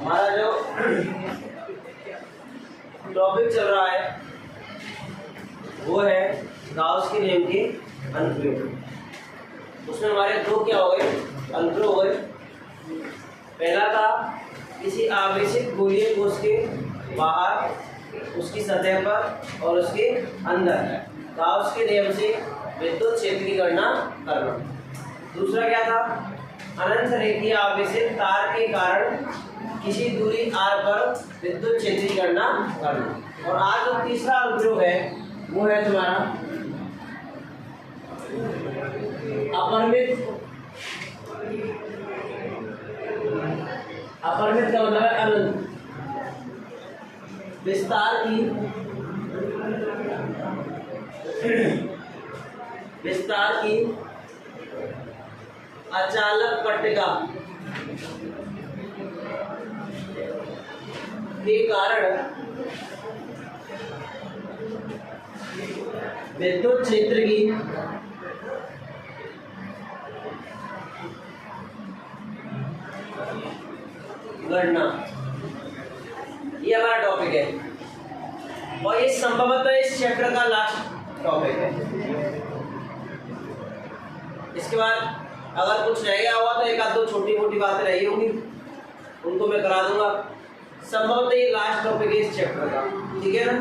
हमारा जो टॉपिक चल रहा है वो है गाउस के नियम के अनुप्रयोग। उसमें हमारे दो क्या हो गए, अंतर हो गए। पहला था किसी आवेशित गोलीय कोश के बाहर, उसकी सतह पर और उसके अंदर गाउस के नियम से विद्युत क्षेत्र की गणना करना। दूसरा क्या था, अनंत रेखीय आवेशित तार के कारण किसी दूरी r पर विद्युत क्षेत्र की गणना करना। और आज जो तीसरा अनुप्रयोग है वो है तुम्हारा अपरिमित का मतलब है अनंत विस्तार की अचालक पट्टिका के कारण विद्युत क्षेत्र की गणना, ये हमारा टॉपिक है और ये संभवतः इस चैप्टर का लास्ट टॉपिक है। इसके बाद अगर कुछ रह गया हुआ तो एक आध दो छोटी मोटी बातें रही होंगी, उनको मैं करा दूंगा। संभवतः ये लास्ट टॉपिक है इस चैप्टर का, ठीक है ना।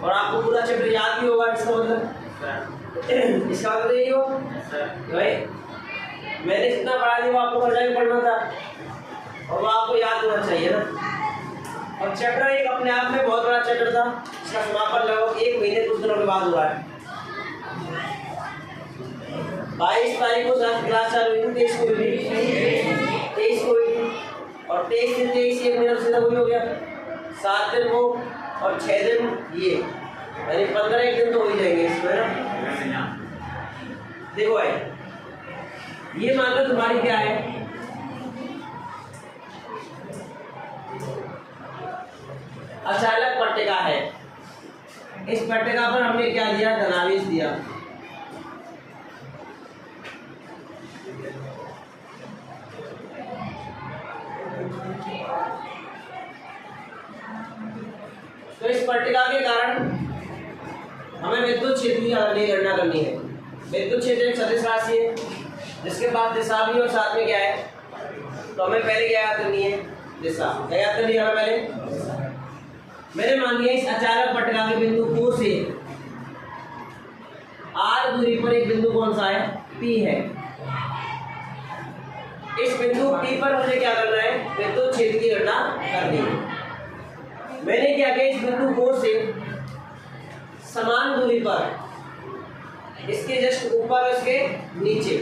और आपको पूरा चैप्टर याद भी होगा, इसका मतलब इसका मतलब यही हो भाई मैंने जितना पढ़ा दिया वो आपको पढ़ना भी पढ़ना था और वो आपको याद होना चाहिए ना। और चैप्टर एक अपने आप में बहुत बड़ा चैप्टर था, इसका समापन लगभग 1 महीने कुछ दिनों के बाद हुआ है। 22 तारीख को क्लास चालू हुई, 23 को हुई और 23 दिन 23 1 महीना से हो गया, 7 दिन वो और 6 दिन ये, यानी 15 दिन तो हो ही जाएंगे इसमें ना। देखो भाई ये मान लो तुम्हारी क्या है, अचालक पट्टिका है। इस पट्टिका पर हमने क्या दिया, धनावेश दिया। तो इस पट्टिका के कारण हमें विद्युत क्षेत्र की गणना करनी है। विद्युत क्षेत्र एक सदिश राशि है जिसके बाद दिशा भी और साथ में क्या है, तो हमें पहले क्या याद करनी है, दिशा। क्या याद करनी है हमें पहले, मैंने मान लिया इस अचालक पट्टिका के बिंदु Q से r दूरी पर एक बिंदु कौन सा है, P है। इस बिंदु P पर मुझे क्या करना है, विद्युत क्षेत्र की गणना करनी है। मैंने क्या किया, इस बिंदु Q से समान दूरी पर इसके जस्ट ऊपर और इसके नीचे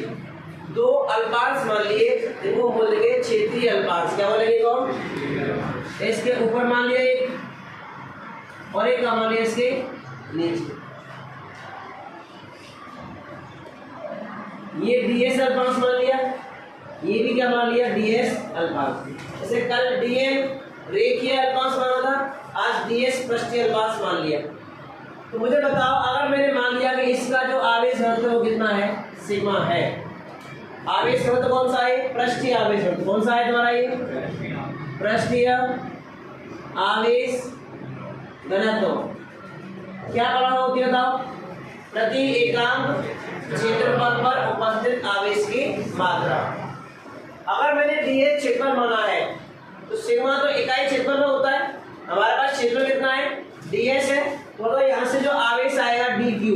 2 अल्पांश मान लिए, इनको बोलेंगे क्षेत्रीय अल्पांश। क्या बोलेंगे कौन, इसके ऊपर मान लिया एक और एक मान लिया इसके नीचे। ये ds अल्पांश मान लिया, ये भी क्या मान लिया, ds अल्पांश। जैसे कल dm रेखीय अल्पांश माना था, आज ds पृष्ठीय अल्पांश मान लिया। तो मुझे बताओ, अगर मैंने मान लिया कि इसका जो आवेश घनत्व वो कितना है, सिग्मा है। आवेश घनत्व कौन सा है, पृष्ठीय आवेश घनत्व कौन सा है तुम्हारा, ये पृष्ठीय आवेश घनत्व। क्या पढ़ा होती है बताओ, प्रति एकांक क्षेत्रफल पर उपस्थित आवेश की मात्रा। अगर मैंने ds क्षेत्रफल माना है तो सिग्मा तो इकाई क्षेत्रफल में होता है, हमारे पास क्षेत्रफल कितना है, ds है। तो यहाँ से जो आवेश आएगा dq,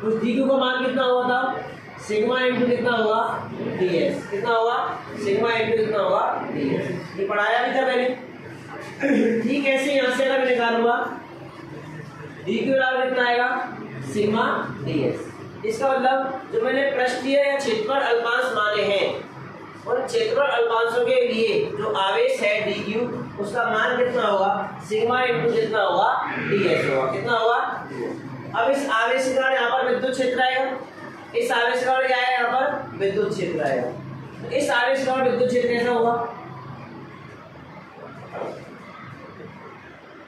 उस dq का मान कितना हुआ था, सिग्मा इंटू कितना होगा, ds। कितना होगा, सिग्मा इंटू कितना होगा, ds। ये पढ़ाया भी था मैंने। ठीक ऐसे यहाँ से अगर मैं निकालूंगा dq बराबर कितना आएगा, सिग्मा ds। इसका मतलब जो मैंने पृष्ठीय या क्षेत्रफल अल्पांश माने हैं उन क्षेत्रफल अल्पांशों के लिए जो आवेश है dq उसका मान कितना होगा, सिग्मा इंटू कितना होगा, ds होगा। कितना होगा? अब इस आवेश के कारण यहाँ पर विद्युत क्षेत्र आएगा, इस आवेश के कारण क्या आएगा, यहाँ पर विद्युत क्षेत्र आएगा। तो इस आवेश के कारण विद्युत क्षेत्र कैसा होगा?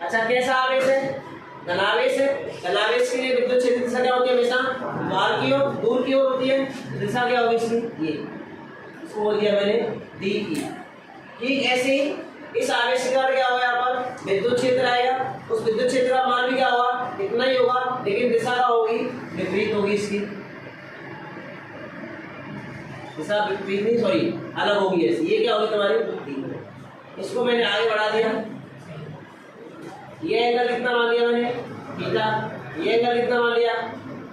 अच्छा, कैसा आवेश है? धनावेश है। धनावेश के लिए विद्युत क्षेत्र दिशा क्या होती है, हमेशा बाहर की ओर, दूर की ओर होती है। दिशा क्या होगी इसकी, ये इसको बोल दिया मैंने डी ई। ठीक ऐसे ही इस आवेश के कारण क्या होगा, यहाँ पर विद्युत क्षेत्र आएगा। उस विद्युत क्षेत्र का मान भी क्या होगा, इतना ही होगा, लेकिन दिशा क्या होगी, विपरीत होगी। इसकी दिशा विपरीत नहीं, सॉरी अलग होगी ऐसी। ये क्या होगी तुम्हारी, इसको मैंने आगे बढ़ा दिया। ये एंगल कितना मान लिया मैंने, थीटा। ये एंगल कितना मान लिया,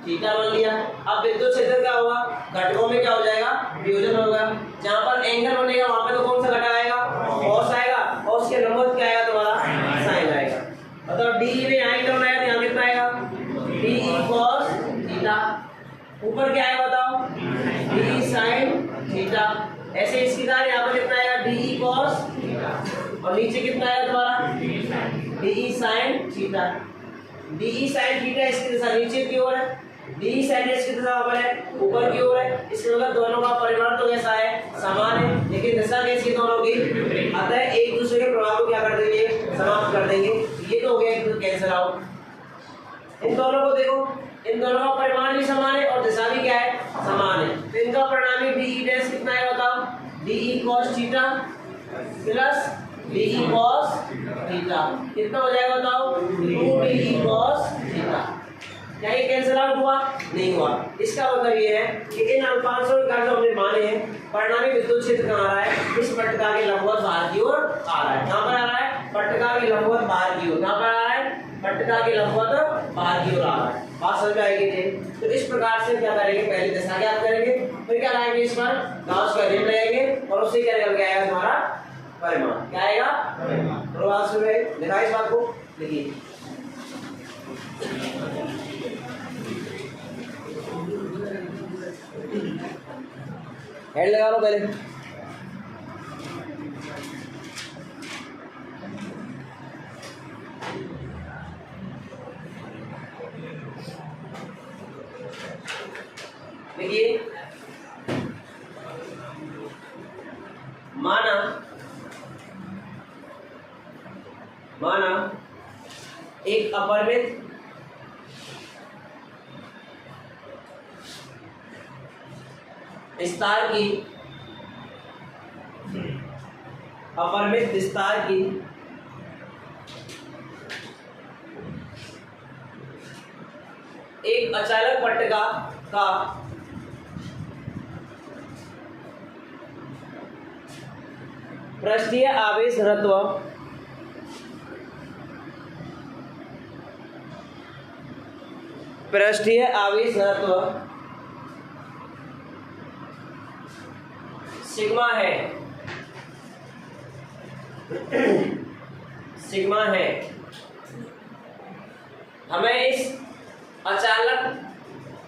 थीटा मान लिया। अब विद्युत क्षेत्र क्या होगा, घटकों में क्या हो जाएगा, वियोजन होगा। जहां पर एंगल बनेगा वहां पे तो कौन सा घटक आएगा, कॉस आएगा, और उसके लंबवत क्या आएगा तुम्हारा, साइन आएगा। मतलब डी में यहाँ ही करना है तो यहाँ कितना आएगा, डी ई कॉस थीटा। ऊपर क्या है बताओ, डी ई साइन थीटा। ऐसे इसकी दार यहाँ पर कितना आएगा, डी ई कॉस, और नीचे कितना आएगा तुम्हारा, D E sine theta. D E sine theta इसकी दिशा नीचे की ओर है, डी ई साइन इसकी दिशा ऊपर की ओर है। इसके मतलब दोनों का परिमाण तो कैसा है, समान है, लेकिन दिशा कैसी है दोनों की, अतः एक दूसरे के प्रभाव को क्या कर देंगे, समाप्त कर देंगे। ये तो हो गया एक कैंसिल आउट। इन दोनों को देखो, इन दोनों का परिमाण भी समान है और दिशा भी क्या है, समान है। तो इनका परिणामी डी ई डैश कितना है बताओ, D E cos theta plus D E cos theta. कितना हो जाएगा बताओ, 2 डी ई कॉस थीटा। क्या ये कैंसिल आउट हुआ, नहीं हुआ। इसका मतलब ये है कि इन अल्पांशों के कारण जो हमने माने हैं, परिणामी विद्युत क्षेत्र कहाँ आ रहा है, इस पट्टिका के लंबवत बाहर की ओर आ रहा है। कहाँ पर आ रहा है, पट्टिका के लंबवत बाहर की ओर। कहाँ पर आ रहा है, पट्टिका के लंबवत बाहर की ओर आ रहा है। बात समझ में आएगी थे। तो इस प्रकार से क्या करेंगे, पहले दिशा ज्ञात करेंगे, फिर क्या लाएंगे, इस पर गाउस का नियम लगाएंगे, और उससे क्या निकल के आएगा तुम्हारा परिमाण। क्या आएगा, प्रवाह से लिखा इस बात को, लिखिए। हेड लगा लो पहले। देखिए, माना एक अपरिमित विस्तार की, अपरिमित विस्तार की एक अचालक पट्टिका का पृष्ठीय आवेश घनत्व सिग्मा है। हमें इस अचालक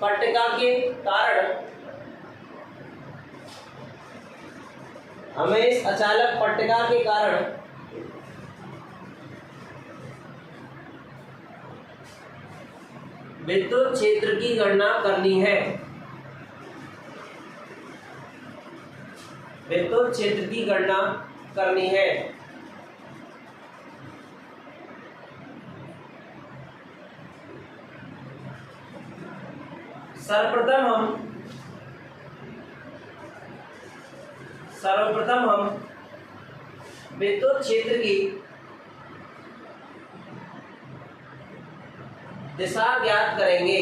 पट्टिका के कारण विद्युत क्षेत्र की गणना करनी है। सर्वप्रथम हम विद्युत क्षेत्र की दिशा ज्ञात करेंगे।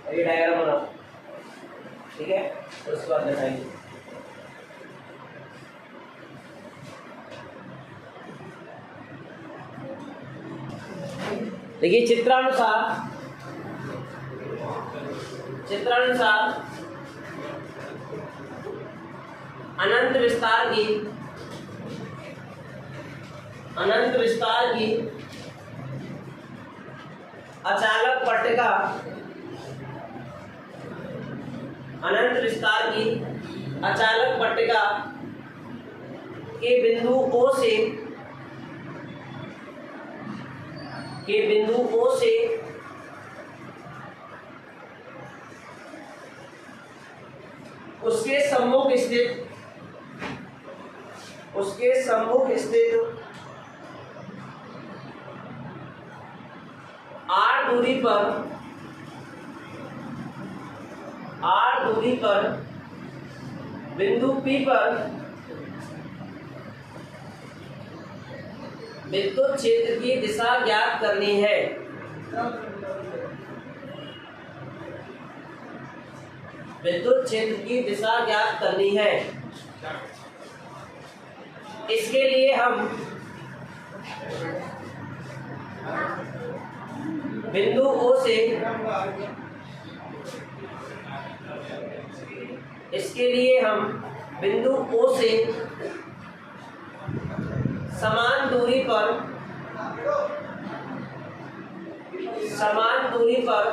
ये डायग्राम बनाओ, ठीक है, तो उसके बाद दिखाएंगे। देखिए, चित्रानुसार अनंत विस्तार की अचालक पट्टिका अनंत विस्तार की अचालक पट्टिका के बिंदु O से उसके सम्मुख स्थित r दूरी पर बिंदु P पर विद्युत क्षेत्र की दिशा ज्ञात करनी है। विद्युत क्षेत्र की दिशा ज्ञात करनी है। इसके लिए हम बिंदु O से समान दूरी पर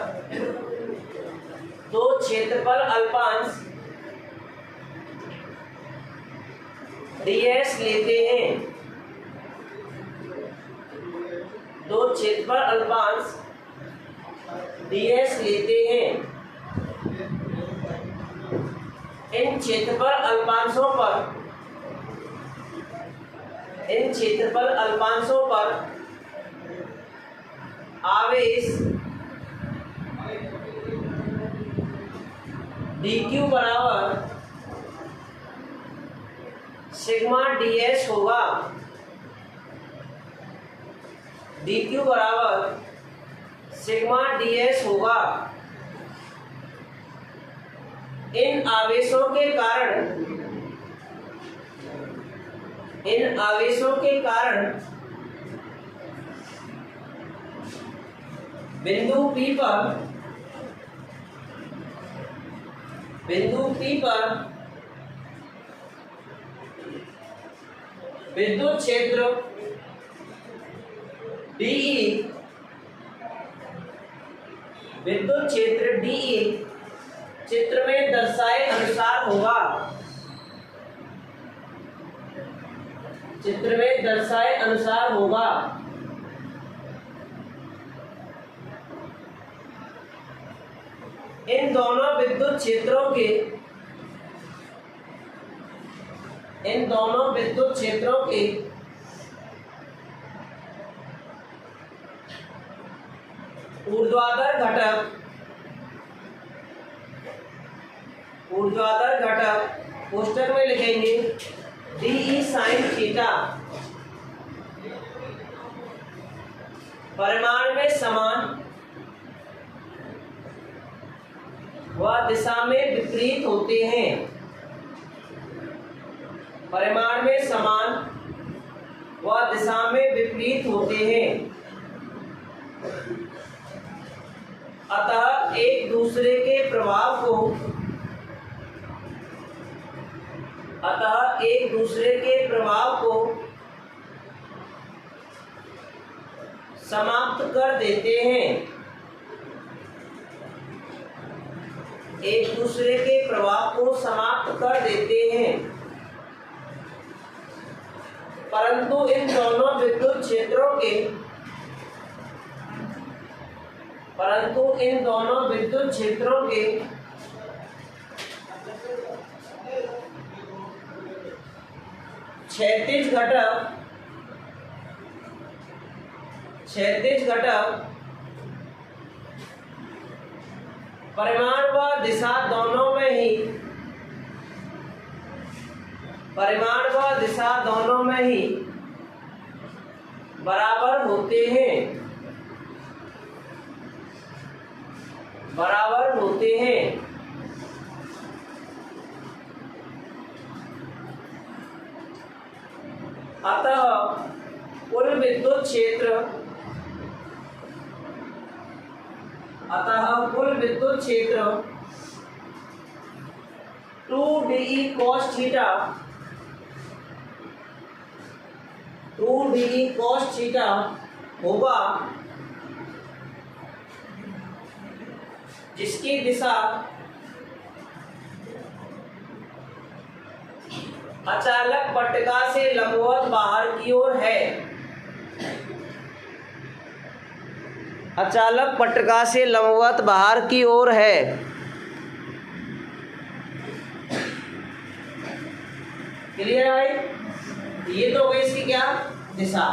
दो क्षेत्रफल अल्पांश ds लेते हैं। दो क्षेत्रफल अल्पांश ds लेते हैं। इन क्षेत्रफल अल्पांशों पर आवेश dq बराबर सिग्मा ds होगा। dq बराबर सिग्मा ds होगा। इन आवेशों के कारण बिंदु P पर विद्युत क्षेत्र DE चित्र में दर्शाए अनुसार होगा। इन दोनों विद्युत क्षेत्रों के ऊर्ध्वाधर घटक कोष्ठक में लिखेंगे DE sin थीटा परिमाण में समान व दिशा में विपरीत होते हैं। परिमाण में समान व दिशा में विपरीत होते हैं। अतः एक दूसरे के प्रभाव को समाप्त कर देते हैं। परंतु इन दोनों विद्युत क्षेत्रों के क्षैतिज घटक परिमाण व दिशा दोनों में ही बराबर होते हैं। अतः कुल विद्युत क्षेत्र 2DE cos थीटा होगा जिसकी दिशा अचालक पट्टिका से लंबवत बाहर की ओर है। अचालक पट्टिका से लंबवत बाहर की ओर है। क्लियर है भाई? ये तो हो गई इसकी क्या दिशा।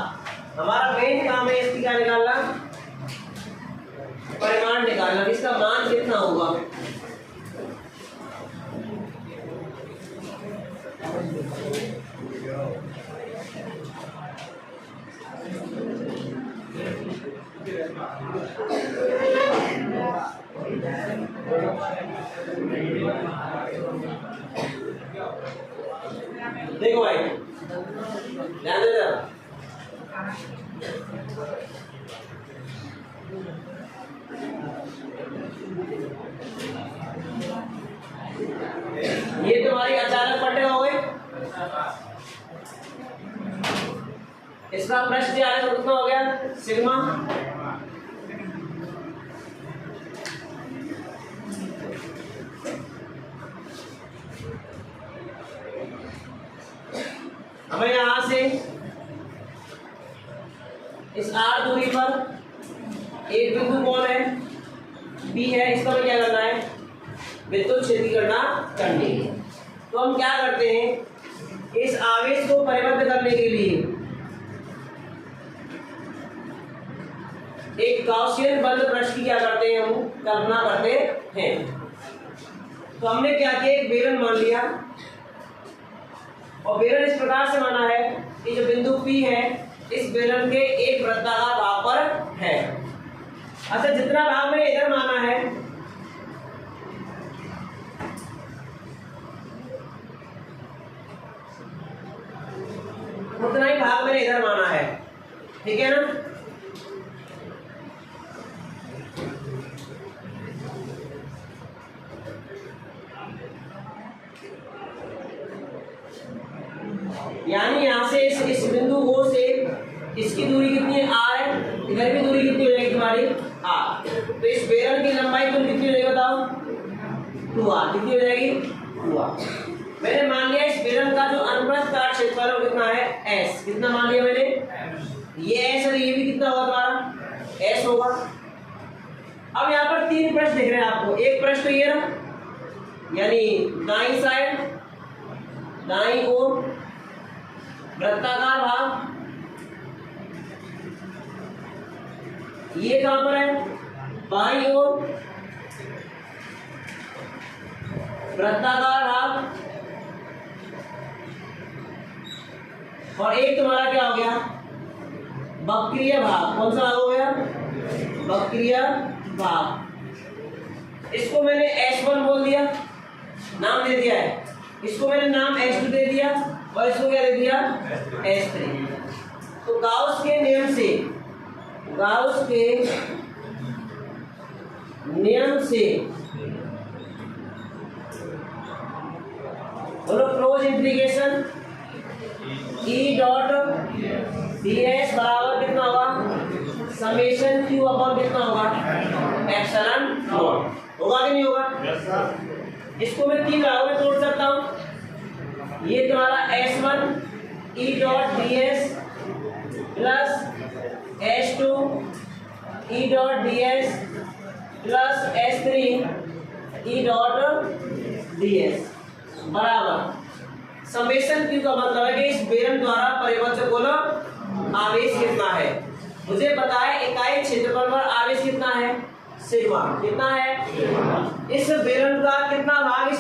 हमारा मेन काम है इसकी क्या निकालना, परिमाण निकालना, इसका मान कितना होगा। देखो भाई ध्यान दे जरा, ये तुम्हारी अचालक पट्टिका हो गई। इसका पृष्ठ आलेख कितना हो गया, सिग्मा। हमें यहां से इस r दूरी पर एक बिंदु कौन है, B है, इसका हमें क्या करना है, विद्युत क्षेत्र की गणना करनी है। तो हम क्या करते हैं, इस आवेश को परिबद्ध करने के लिए एक गाउसियन बंद पृष्ठ की क्या करते हैं, हम कल्पना करते हैं। तो हमने क्या किया, एक बेलन मान लिया और बेलन इस प्रकार से माना है कि जो बिंदु P है इस बेलन के एक वृत्ताकार भाग पर है। अच्छा, जितना भाग मैंने इधर माना है उतना ही भाग मैंने इधर माना है, ठीक है ना। यानी यहां से इस बिंदु O से इसकी दूरी कितनी है, R है, इधर की दूरी कितनी हो जाएगी तुम्हारी R। तो इस बेलन की लंबाई कुल कितनी हो जाएगी बताओ, 2R। कितनी हो जाएगी, 2R। मैंने मान लिया इस बेलन का जो अनुप्रस्थ काट क्षेत्रफल है कितना है, S। कितना मान लिया मैंने, ये S और ये भी कितना होगा तुम्हारा, S होगा। अब यहाँ पर तीन पृष्ठ दिख रहे हैं आपको। एक पृष्ठ तो ये रहा, यानी दाईं साइड, दाईं ओर वृत्ताकार भाग, ये कहां पर है, बाईं ओर वृत्ताकार भाग, और एक तुम्हारा क्या हो गया, वक्रीय भाग। कौन सा भाग हो गया, वक्रीय भाग। इसको मैंने S1 बोल दिया, नाम दे दिया है। इसको मैंने नाम S2 दे दिया और इसको क्या दे दिया, S3। तो गाउस के नियम से, गाउस के नियम से बोलो, close integration E dot ds बराबर कितना होगा, समेशन q अपॉन कितना होगा, एप्सिलॉन नॉट। होगा कि नहीं होगा। इसको मैं तीन भागों में तोड़ सकता हूं। ये तुम्हारा S1 E dot ds plus S2 E dot ds plus S3 E dot ds बराबर समेशन q का मतलब है कि इस बेलन द्वारा परिवर्तित कुल आवेश कितना है। मुझे पता है इकाई क्षेत्रफल पर आवेश कितना है, सिग्मा। कितना है, इस बेलन का कितना भाग इस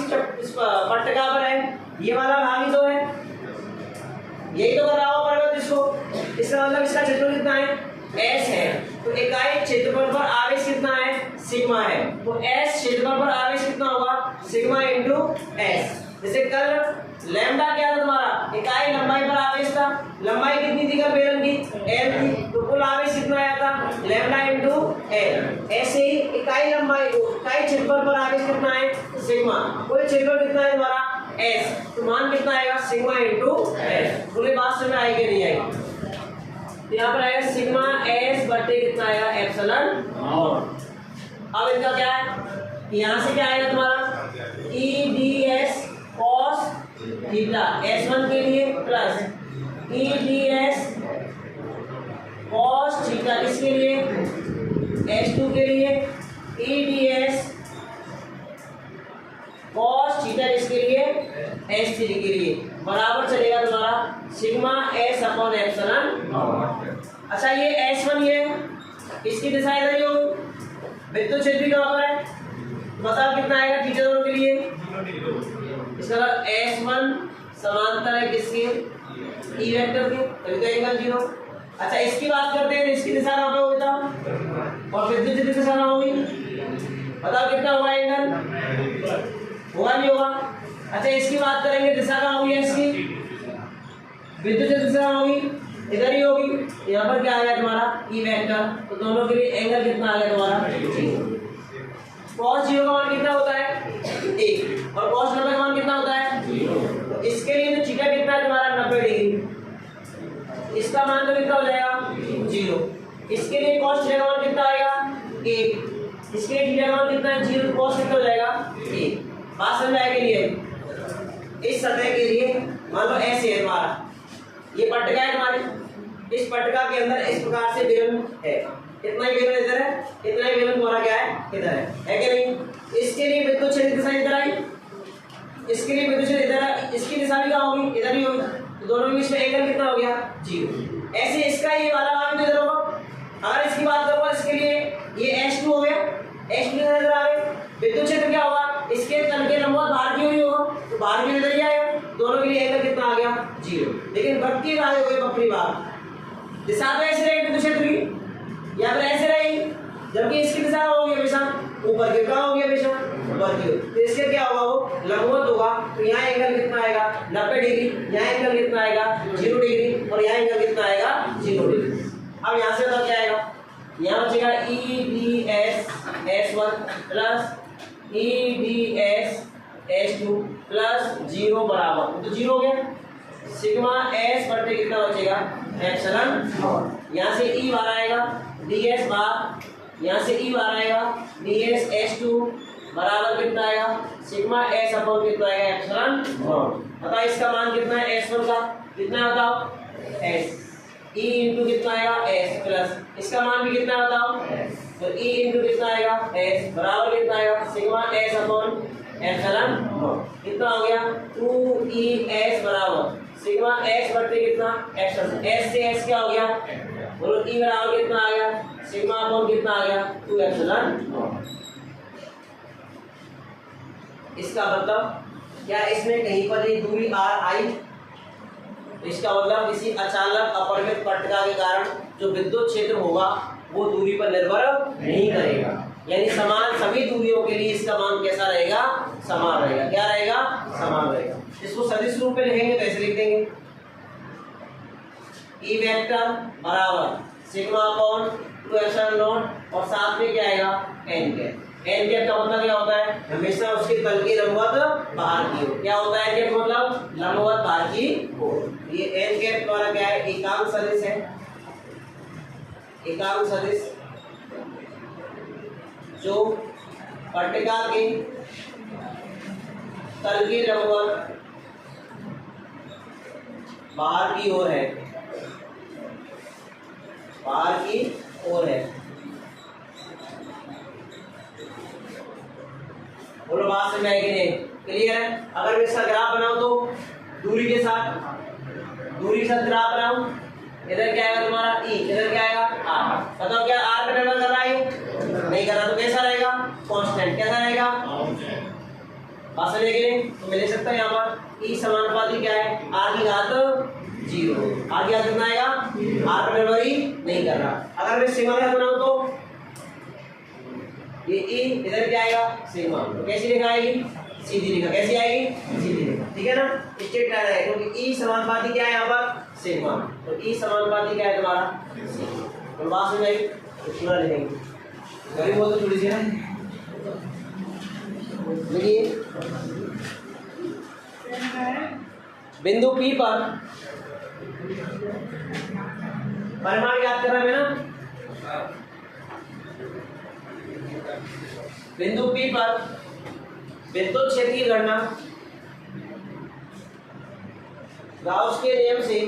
पट्टिका पर है, ये वाला भाग ही तो है, यही तो कर रहा होगा परिवर्तित इसको। इसका मतलब इसका क्षेत्रफल कितना है, S है। तो इकाई क्षेत्रफल पर आवेश कितना है, सिग्मा है। तो S क्षेत्रफल पर आवेश कितना होगा, सिग्मा इंटू S। जैसे कल लैम्डा क्या था तुम्हारा, इकाई लंबाई पर आवेश था। लंबाई कितनी थी कल बेलन की, L थी। तो कुल आवेश कितना आया था, लैम्डा इंटू L। ऐसे ही इकाई लंबाई, इकाई क्षेत्रफल पर आवेश कितना है, सिग्मा। कुल क्षेत्रफल कितना है तुम्हारा, S। तो मान कितना आएगा, सिग्मा इंटू S। पूरी बात समझ आएगी नहीं आएगी। तो यहाँ पर आएगा सिग्मा S बटे कितना आएगा, एप्सिलॉन नॉट। अब इनका क्या है, यहाँ से क्या आएगा तुम्हारा E D S cos theta S1 के लिए plus E D S cos theta किसके लिए S2 के लिए E D S cos theta किसके लिए S3 के लिए बराबर चलेगा तुम्हारा सिग्मा S अपॉन एप्सिलॉन। अच्छा ये S1 ये इसकी दिशा इधर ही होगी, विद्युत क्षेत्र कहाँ पर है बताओ कितना आएगा थीटा दोनों के लिए। इसका S1 समांतर है किसके ई वेक्टर के, तभी तो एंगल 0। अच्छा इसकी बात करते हैं, इसकी दिशा कहाँ पे होगी था और विद्युत क्षेत्र दिशा कहाँ होगी बताओ कितना होगा एंगल होगा नहीं होगा। अच्छा इसकी बात करेंगे दिशा कहाँ होगी इसकी विद्युत क्षेत्र दिशा कहाँ होगी इधर ही होगी। यहाँ पर क्या आ गया तुम्हारा ई वेक्टर, तो दोनों के लिए एंगल कितना आ गया तुम्हारा cos 0 का मान कितना होता है 1 और cos 90 का मान कितना होता है 0। तो इसके लिए तो थीटा कितना है तुम्हारा 90 डिग्री, इसका मान तो कितना हो जाएगा 0। इसके लिए cos थीटा का मान कितना आएगा 1, इसके लिए थीटा का मान कितना है 0, cos कितना हो जाएगा 1। बात समझ आएगी लिए इस सतह के लिए मान लो ऐसे है तुम्हारा ये पट्टिका है तुम्हारी, इस पट्टिका के अंदर इस प्रकार से बेलन है, इतना ही बेलन इधर है, इतना ही बेलन तुम्हारा क्या है इधर है कि नहीं। इसके लिए विद्युत क्षेत्र दिशा इधर आई, इसके लिए विद्युत क्षेत्र इधर है, इसकी दिशा भी कहाँ होगी इधर ही होगी, तो दोनों के बीच में एंगल कितना हो गया 0। ऐसे इसका ये वाला मान भी इधर होगा। अगर इसकी बात करूँगा इसके लिए ये S2 हो गया, S2 इधर आ गए, विद्युत क्षेत्र क्या होगा इसके तल के लंबवत बाहर की ओर ही होगा, तो बाहर की इधर ही आएगा, दोनों के लिए एंगल कितना आ गया 0। लेकिन बत्ती बार हो गई बकरी बार दिशा तो ऐसे रहेगी विद्युत क्षेत्र की या फिर ऐसे रहेगी, जबकि इसकी दिशा होगी हमेशा ऊपर की, कहाँ होगी हमेशा ऊपर की ओर, तो इसके क्या होगा वो लंबवत होगा, तो यहाँ एंगल कितना आएगा 90 डिग्री, यहाँ एंगल कितना आएगा 0 डिग्री और यहाँ एंगल कितना आएगा 0 डिग्री। अब यहाँ से तो क्या आएगा यहाँ बचेगा E D S S1 plus E D S S2 plus 0 बराबर, तो 0 हो गया सिग्मा S बटे कितना बचेगा एप्सिलॉन। यहाँ से ई बार आएगा ds बार, यहाँ से ई बार आएगा ds S2 बराबर कितना आएगा सिग्मा S अपॉन कितना आएगा एप्सिलॉन। बताओ इसका मान कितना है S1 का कितना बताओ S, ई इंटू कितना आएगा S प्लस इसका मान भी कितना बताओ तो ई इंटू कितना आएगा S बराबर कितना आएगा सिग्मा S अपॉन एप्सिलॉन। कितना हो गया 2ES बराबर सिग्मा S बटे कितना एप्सिलॉन, S से S क्या हो गया बोलो ई बराबर कितना आ गया सिग्मा अपॉन कितना आ गया 2 एप्सिलॉन। इसका मतलब क्या इसमें कहीं पर ही दूरी R आई, तो इसका मतलब किसी अचानक अपरिमित पट्टिका के कारण जो विद्युत क्षेत्र होगा वो दूरी पर निर्भर नहीं करेगा, यानी समान सभी दूरियों के लिए इसका मान कैसा रहेगा समान रहेगा। क्या रहेगा समान रहेगा। इसको सदिश रूप में लिखेंगे तो ऐसे लिख देंगे ई वेक्टर बराबर सिग्मा अपॉन 2 एप्सिलॉन नॉट और साथ में क्या आएगा एन कैप। एन कैप का मतलब क्या होता है हमेशा उसके तल की लंबवत बाहर की ओर, क्या होता है एन कैप मतलब लंबवत बाहर की ओर। ये एन कैप द्वारा क्या है एकांक सदिश है, एकांक सदिश जो पट्टिका के तल की लंबवत बाहर की ओर है, बाहर की ओर है। बोलो बात समझ आएगी नहीं क्लियर है। अगर मैं इसका ग्राफ बनाऊं तो दूरी के साथ ग्राफ बनाऊं, इधर क्या आएगा तुम्हारा ई, इधर क्या आएगा आर। बताओ क्या आर पे निर्भर कर रहा है नहीं कर रहा, तो कैसा रहेगा कांस्टेंट, कैसा रहेगा बात समझ आएगी। तो मैं लिख सकता हूं यहाँ पर ई समानुपाती क्या है आर की घात 0, आर की घात कितना आएगा आर पे निर्भर ही नहीं कर रहा। अगर मैं सिग्मा का बनाऊं तो ये ई इधर क्या आएगा सिग्मा, तो कैसी रेखा आएगी सीधी रेखा, कैसी आएगी सीधी रेखा, ठीक है ना स्ट्रेट लाइन है क्योंकि ई समानुपाती क्या है यहाँ पर सिग्मा, तो ई समानुपाती क्या है तुम्हारा सिग्मा। तो बात समझ आई तो पूरा लिखेंगे गरीब हो तो थोड़ी सी ना देखिए बिंदु P पर परिमाण याद कर रहा है ना बिंदु P पर विद्युत क्षेत्र की गणना गाउस के नियम से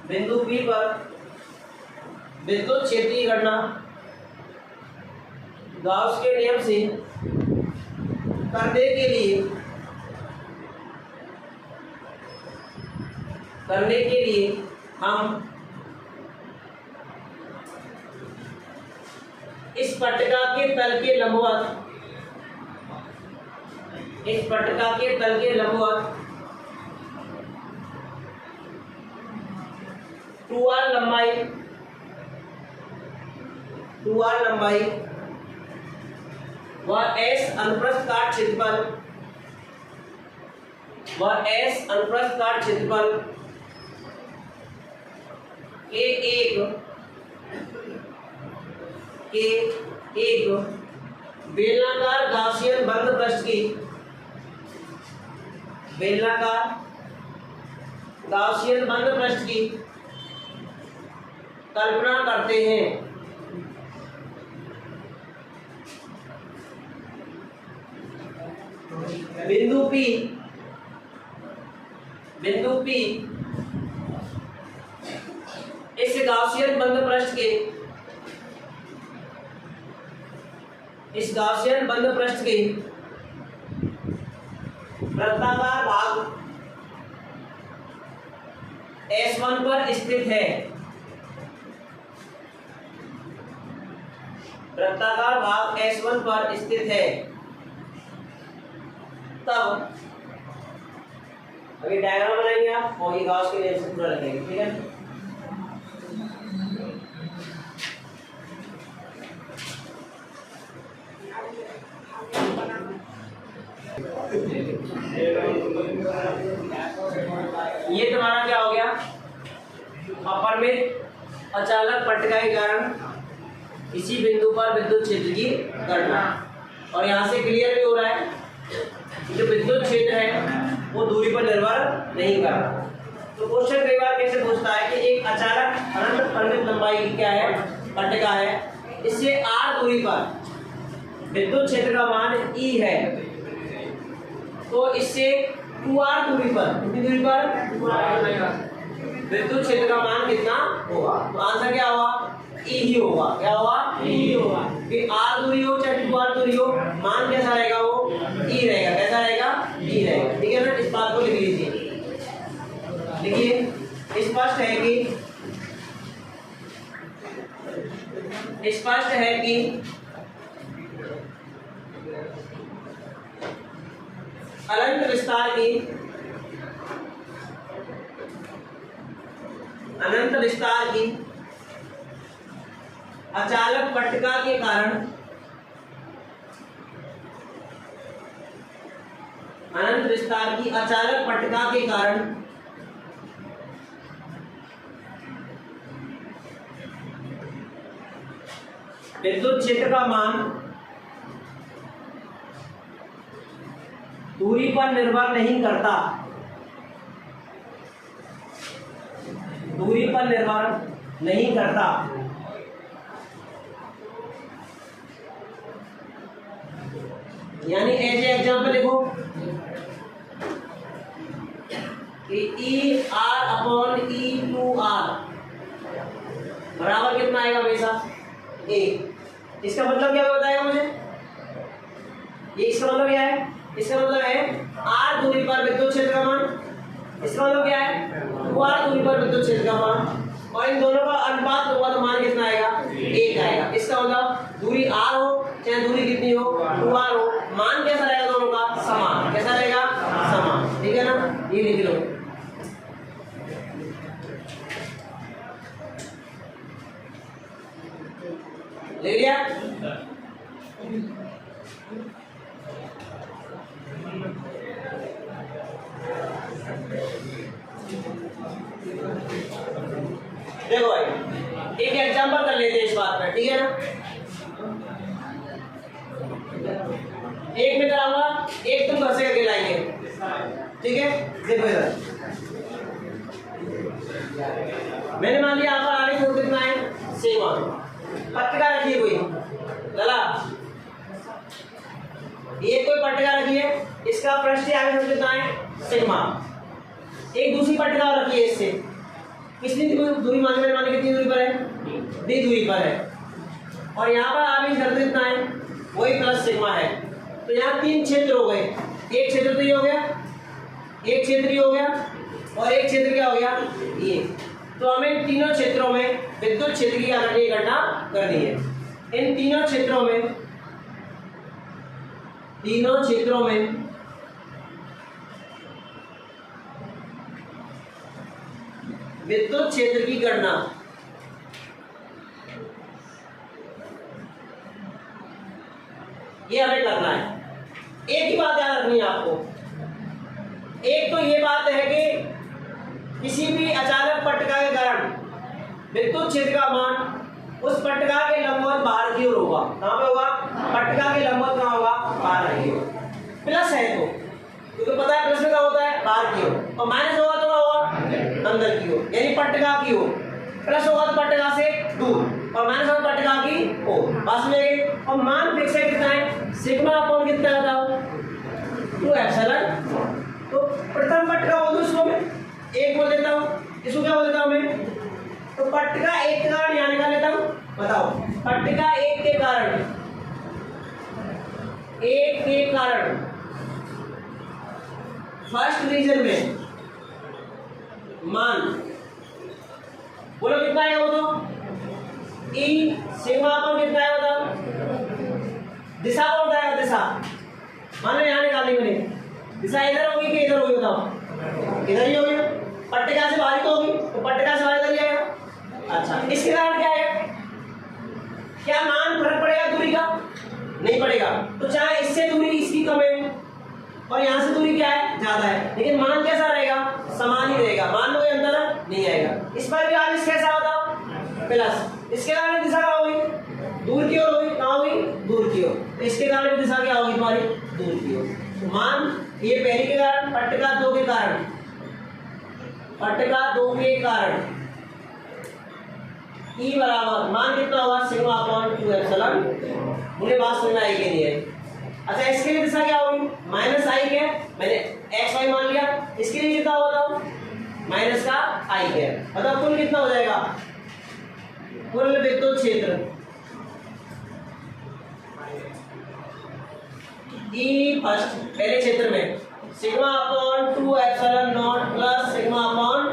बिंदु P पर विद्युत क्षेत्र की गणना गाउस के नियम से करने के लिए हम इस पट्टिका के तल के लंबवत 2r लंबाई व s अनुप्रस्थ काट क्षेत्रफल के एक बेलनाकार गाउसियन बंद पृष्ठ की कल्पना करते हैं। बिंदु P इस गाउसियन बंद पृष्ठ के वृत्ताकार भाग S1 पर स्थित है। तब अभी डायग्राम बनाएंगे आप और ये गाउस के नियम से पूरा लगेगा। ठीक है, ये तुम्हारा क्या हो गया, अपरिमित अचालक पट्टिका के कारण इसी बिंदु पर विद्युत क्षेत्र की गणना। और यहाँ से क्लियर भी हो रहा है जो विद्युत क्षेत्र है वो दूरी पर निर्भर नहीं करता। तो क्वेश्चन कई बार कैसे पूछता है कि एक अचालक अनंत परिमित लंबाई की क्या है पट्टिका है, इससे r दूरी पर विद्युत क्षेत्र का मान E है, तो इससे 2r दूरी पर कितनी दूरी पर विद्युत क्षेत्र का मान कितना होगा। तो आंसर क्या होगा, E ही होगा। क्या होगा, E ही होगा। कि r दूरी हो चाहे 2r दूरी हो, मान कैसा रहेगा, वो E रहेगा। कैसा रहेगा, E रहेगा। ठीक है ना, इस बात को लिख लीजिए। देखिए स्पष्ट है कि अनंत विस्तार की अचालक पट्टिका के कारण विद्युत क्षेत्र का मान दूरी पर निर्भर नहीं करता। यानी एज एग्जाम्पल लिखो कि E/E2R बराबर कितना आएगा हमेशा 1। इसका मतलब क्या बताएगा मुझे, ये इसका मतलब क्या है, इसका मतलब है r दूरी पर विद्युत क्षेत्र का मान, इसका मतलब क्या है 2r दूरी पर विद्युत क्षेत्र का मान, और इन दोनों का अनुपात होगा तो मान कितना आएगा 1 आएगा। इसका मतलब दूरी r हो चाहे दूरी कितनी हो 2r हो, मान कैसा रहेगा दोनों का समान। कैसा रहेगा, समान। ठीक है ना, ये लिख लो। ले लिया। देखो भाई एक एग्जांपल कर लेते हैं इस बात पर। ठीक है ना, एक में कराऊंगा, एक तुम घर से करके लाएंगे। ठीक है, देखो इधर मैंने मान लिया यहाँ पर आगे फोर्स कितना है, सेम। पट्टिका रखिए कोई, चला, ये कोई पट्टिका रखी है, इसका पृष्ठीय आवेश कितना है सिग्मा। एक दूसरी पट्टिका रखी है इससे, कितनी दूरी माने कितनी दूरी पर है, डी दूरी पर है, और यहाँ पर आवेश घनत्व कितना है, वही प्लस सिग्मा है। तो यहाँ 3 क्षेत्र हो गए, एक क्षेत्र तो ये हो गया, एक क्षेत्र ये हो गया, और एक क्षेत्र क्या हो गया ये। तो हमें तीनों क्षेत्रों में विद्युत क्षेत्र की गणना करनी है। इन तीनों क्षेत्रों में विद्युत क्षेत्र की गणना ये हमें करना है। एक ही बात याद रखनी है आपको, एक तो ये बात है कि किसी भी अचानक पट्टिका के कारण विद्युत क्षेत्र का मान उस पट्टिका के लंबवत बाहर की ओर होगा। कहाँ पे होगा, पट्टिका के लंबवत कहाँ होगा, बाहर की ओर। प्लस है तो क्योंकि पता है प्लस में क्या होता है, बाहर की ओर, और माइनस होगा तो क्या होगा, अंदर की ओर, यानी पट्टिका की ओर। प्लस होगा तो पट्टिका से दूर, और माइनस होगा पट्टिका की ओर। बस में और मान फिक्स है कितना है, सिग्मा अपॉन कितना है बताओ, 2 एप्सिलॉन। तो प्रथम पट्टिका बोल दो इसको, मैं एक बोल देता हूँ, इसको क्या बोल देता हूँ मैं, तो पट्टिका 1 के कारण यहाँ निकाल लेता हूँ। बताओ, पट्टिका 1 के कारण, 1 के कारण फर्स्ट रीजन में मान बोलो कितना है, वो तो ई सिग्मा अपॉन कितना है बताओ, दिशा कौन बताएगा, दिशा मान लो यहाँ निकाली मैंने, दिशा इधर होगी कि इधर होगी बताओ, इधर ही होगी, पट्टिका से बाहर तो होगी, तो पट्टिका से बाहर इधर ही आएगा। अच्छा, इसके कारण क्या है, क्या मान फर्क पड़ेगा दूरी का, नहीं पड़ेगा। तो चाहे इससे दूरी इसकी कम है और यहाँ से दूरी क्या है, ज्यादा है, लेकिन मान कैसा रहेगा, समान ही रहेगा, मान में कोई अंतर नहीं आएगा। इस पर भी आवेश कैसा होता, प्लस। इसके कारण दिशा क्या होगी, दूर की ओर होगी, कहाँ होगी, दूर की ओर। तो इसके कारण भी दिशा क्या होगी तुम्हारी, दूर की ओर। तो मान ये पहली के कारण, पट्टिका 2 के कारण, पट्टिका 2 के कारण ई बराबर मान कितना होगा, सिग्मा अपॉन 2 एप्सिलॉन। मुझे बात समझ में आई कि नहीं है। अच्छा, इसके लिए दिशा क्या होगी, माइनस आई के, मैंने एक्स वाई मान लिया, इसके लिए कितना होगा माइनस का आई के। मतलब कुल कितना हो जाएगा, कुल विद्युत क्षेत्र ई फर्स्ट पहले क्षेत्र में sigma upon 2 epsilon naught plus sigma upon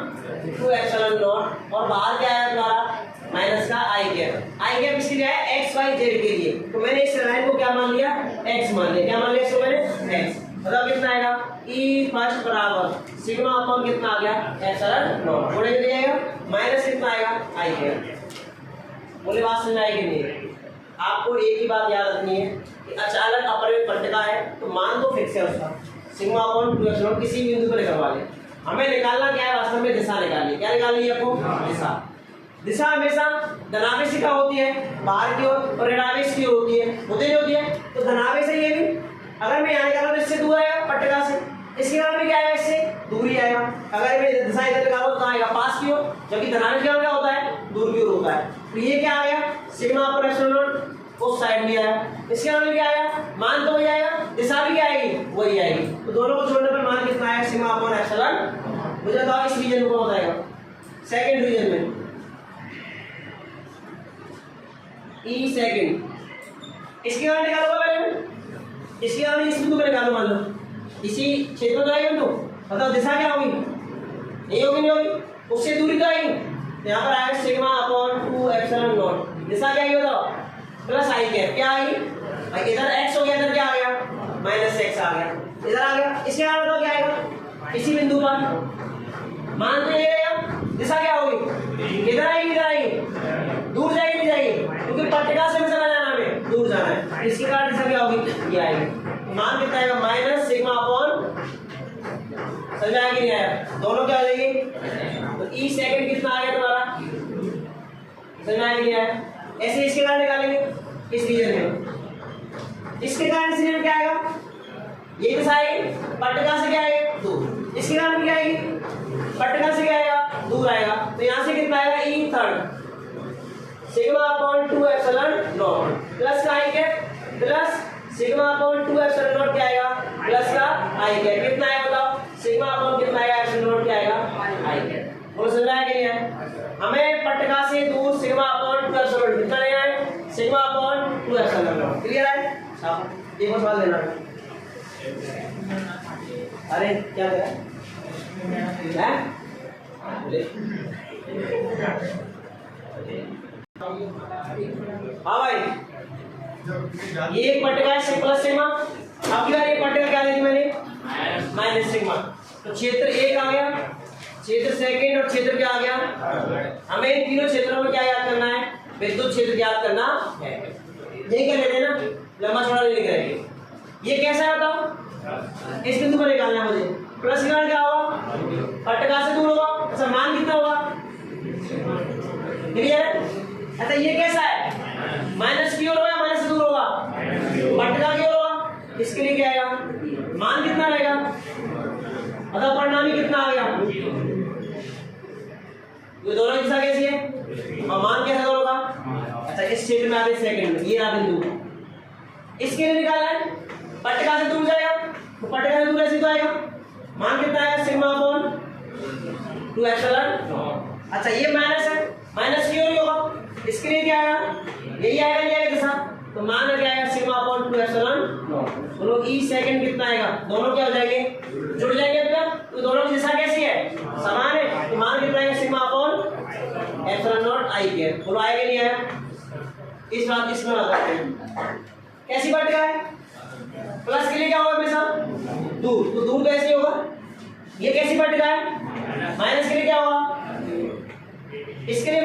2 epsilon not, और बाहर क्या है तुम्हारा माइनस का आई गैप। आई गैप किसके लिए है, एक्स वाई जेड के लिए। तो मैंने इस लाइन को क्या मान लिया, एक्स मान लिया। क्या मान लिया इसको मैंने, एक्स। मतलब कितना आएगा, ई फर्स्ट बराबर सिग्मा अपॉन कितना आ गया, एप्सिलॉन नॉट। बोले कितना आएगा, माइनस कितना आएगा, आई गैप। बोले बात समझ आएगी नहीं। आपको एक ही बात याद रखनी है कि अचानक अपरिमेय पट्टिका है तो मान तो फिक्स है उसका, सिग्मा अपॉन 2 एप्सिलॉन किसी बिंदु पर निकलवा ले। हमें निकालना क्या है, वास्तव में दिशा निकालनी। क्या निकालनी है आपको, दिशा। दिशा हमेशा धनावेश का होती है बाहर की ओर, और ऋणावेश की ओर होती है, होती नहीं होती है। तो धनावेश है ये भी, अगर मैं यहाँ निकालूँ तो इससे दूर आएगा पट्टिका से, इसके कारण में क्या आएगा, इससे दूरी आएगा। अगर मैं दिशा इधर निकालूँ तो आएगा पास की ओर, जबकि धनावेश क्या होता है, दूर की ओर होता है। तो ये क्या आ गया, सिग्मा अपॉन एप्सिलॉन नॉट उस साइड में आया। इसके कारण क्या आया, मान तो वही आएगा, दिशा भी क्या आएगी, वही आएगी। तो दोनों को छोड़ने पर मान कितना आएगा, सिग्मा अपॉन एप्सिलॉन। मुझे बताओ इस रीजन को बताएगा, सेकंड रीजन में ई सेकंड। इसके कारण निकालूंगा पहले, इसके कारण इस बिंदु पर निकालो, मान लो इसी क्षेत्र में आएगा तो बताओ दिशा क्या होगी, नहीं होगी, नहीं होगी, उससे दूरी तो आएगी। तो यहाँ पर आएगा सिग्मा अपॉन 2 एप्सिलॉन नॉट। दिशा क्या आएगी बताओ, प्लस आई कैप। क्या आएगी भाई, इधर एक्स हो गया, इधर क्या आ गया, माइनस एक्स आ गया, इधर आ गया। इसके कारण बताओ क्या आएगा, इसी बिंदु पर मान तो ये आएगा, दिशा क्या होगी, इधर आएगी, इधर आएगी, दूर जाएगी, नहीं जाएगी, क्योंकि पट्टिका से चला जाना हमें, दूर जाना है। इसके कारण दिशा क्या होगी, ये आएगी। मान कितना आएगा, माइनस सिग्मा अपॉन, समझ आया कि नहीं आया, दोनों क्या हो जाएगी। तो ई सेकंड कितना आ गया तुम्हारा, समझ आया कि नहीं आया। ऐसे इसके कारण निकालेंगे इस रीजन में, इसके कारण इस रीजन में क्या आएगा, ये दिशा आएगी, पट्टिका से क्या आएगा, दूर। इसके कारण क्या आएगी, पट्टिका से क्या आएगा, दूर आएगा। तो यहाँ से कितना आएगा, E third sigma upon 2 epsilon naught. Plus का I cap plus sigma upon 2 epsilon naught क्या आएगा प्लस का आई कैप कितना है बताओ सिग्मा अपॉन कितना आएगा एप्सिलॉन नॉट क्या आएगा आई कैप बोलो समझ आया कि नहीं है हमें पटका से दूर सिग्मा अपॉन 2 एप्सिलॉन नॉट कितना लेना है sigma upon 2 epsilon not clear है साहब एक और सवाल लेना अरे क्या करा है हाँ भाई ये एक पटका है प्लस सिग्मा अब क्या ये पटका क्या लिखी मैंने माइनस सिग्मा तो क्षेत्र एक आ गया क्षेत्र सेकंड और क्षेत्र क्या आ गया हमें इन तीनों क्षेत्रों में क्या याद करना है विद्युत क्षेत्र याद करना है यही कर लेते हैं ना लंबा चौड़ा नहीं करेंगे ये कैसा है बताओ इस बिंदु पर निकालना है मुझे प्लस निकाल क्या होगा पटका से दूर होगा अच्छा मान कितना होगा क्लियर है अच्छा ये कैसा है माइनस की ओर होगा माइनस से दूर होगा पटका की ओर होगा इसके लिए क्या आएगा मान कितना रहेगा अतः परिणामी कितना आ गया ये दोनों दिशा कैसी है और मान कैसा दोनों का अच्छा इस क्षेत्र में आते सेकंड में ये रहा बिंदु इसके लिए निकालना है पटका से दूर जाएगा तो पटका से दूर ऐसे तो आएगा मान कितना आएगा सिग्मा अपॉन 2 एप्सिलॉन अच्छा ये माइनस है माइनस की ओर ही होगा इसके लिए क्या आएगा यही आएगा ये आएगा दिशा तो मान क्या आएगा सिग्मा अपॉन 2 एप्सिलॉन दोनों ई सेकंड कितना आएगा दोनों क्या हो जाएंगे जुड़ जाएंगे अपना तो दोनों की दिशा कैसी है समान है तो मान कितना आएगा sigma upon epsilon not I के बोलो आएगा नहीं आया इस बात इसमें लगाते हैं कैसी पटका है प्लस के लिए क्या होगा हमेशा दूर तो दूर कैसे होगा ये कैसी पटका है माइनस के लिए क्या होगा इसके लिए